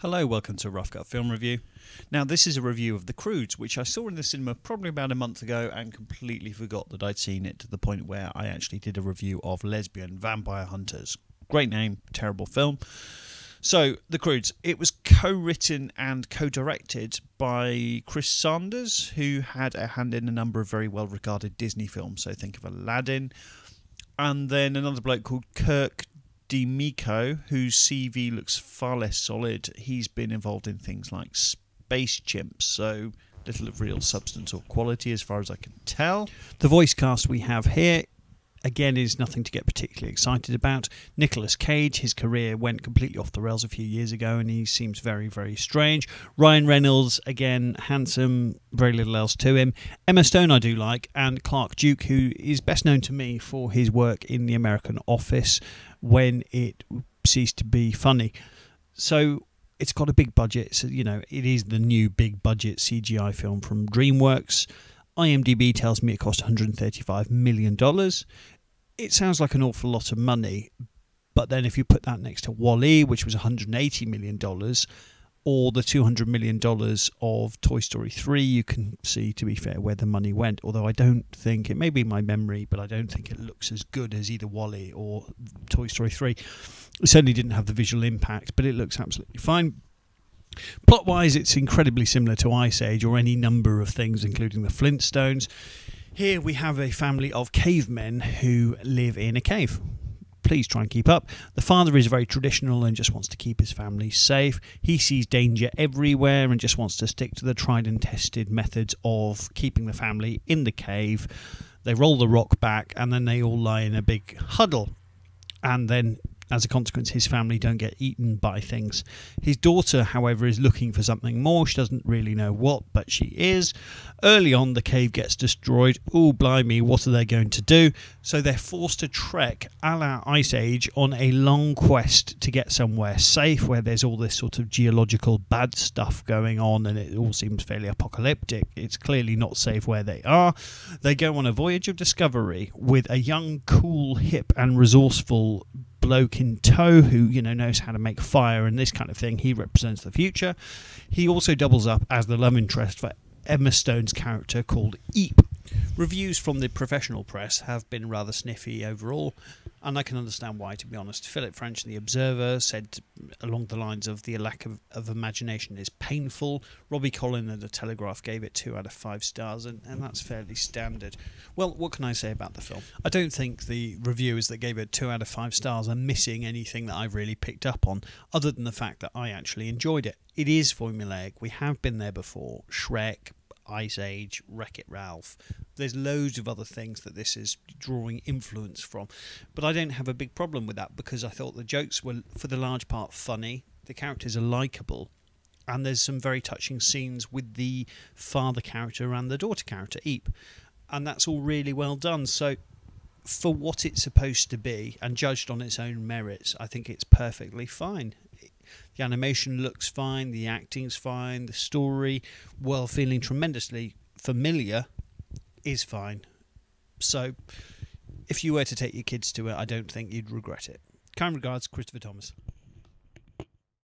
Hello, welcome to Rough Cut Film Review. Now, this is a review of The Croods, which I saw in the cinema probably about a month ago and completely forgot that I'd seen it, to the point where I actually did a review of Lesbian Vampire Hunters. Great name, terrible film. So, The Croods. It was co-written and co-directed by Chris Sanders, who had a hand in a number of very well-regarded Disney films. So think of Aladdin. And then another bloke called Kirk D'Amico, whose CV looks far less solid. He's been involved in things like Space Chimps, so little of real substance or quality as far as I can tell. The voice cast we have here, again, is nothing to get particularly excited about. Nicolas Cage, his career went completely off the rails a few years ago and he seems very, very strange. Ryan Reynolds, again, handsome, very little else to him. Emma Stone I do like, and Clark Duke, who is best known to me for his work in The American Office when it ceased to be funny. So it's got a big budget, so you know, it is the new big budget CGI film from DreamWorks. IMDb tells me it cost $135 million. It sounds like an awful lot of money, but then if you put that next to WALL-E, which was $180 million, or the $200 million of Toy Story 3, you can see, to be fair, where the money went. Although I don't think, it may be my memory, but I don't think it looks as good as either WALL-E or Toy Story 3. It certainly didn't have the visual impact, but it looks absolutely fine. Plot-wise, it's incredibly similar to Ice Age or any number of things, including the Flintstones. Here we have a family of cavemen who live in a cave. Please try and keep up. The father is very traditional and just wants to keep his family safe. He sees danger everywhere and just wants to stick to the tried and tested methods of keeping the family in the cave. They roll the rock back and then they all lie in a big huddle. And then, as a consequence, his family don't get eaten by things. His daughter, however, is looking for something more. She doesn't really know what, but she is. Early on, the cave gets destroyed. Oh, blimey, what are they going to do? So they're forced to trek, a la Ice Age, on a long quest to get somewhere safe, where there's all this sort of geological bad stuff going on, and it all seems fairly apocalyptic. It's clearly not safe where they are. They go on a voyage of discovery with a young, cool, hip, and resourceful bloke in tow who, you know, knows how to make fire and this kind of thing. He represents the future. He also doubles up as the love interest for Emma Stone's character called Eep. Reviews from the professional press have been rather sniffy overall, and I can understand why, to be honest. Philip French in The Observer said along the lines of the lack of imagination is painful. Robbie Collin at The Telegraph gave it 2 out of 5 stars, and that's fairly standard. Well, what can I say about the film? I don't think the reviewers that gave it 2 out of 5 stars are missing anything that I've really picked up on, other than the fact that I actually enjoyed it. It is formulaic. We have been there before. Shrek, Ice Age, Wreck-It Ralph. There's loads of other things that this is drawing influence from, but I don't have a big problem with that because I thought the jokes were, for the large part, funny. The characters are likeable, and there's some very touching scenes with the father character and the daughter character, Eep, and that's all really well done. So for what it's supposed to be, and judged on its own merits, I think it's perfectly fine. The animation looks fine, the acting's fine, the story, while feeling tremendously familiar, is fine. So, if you were to take your kids to it, I don't think you'd regret it. Kind regards, Christopher Thomas.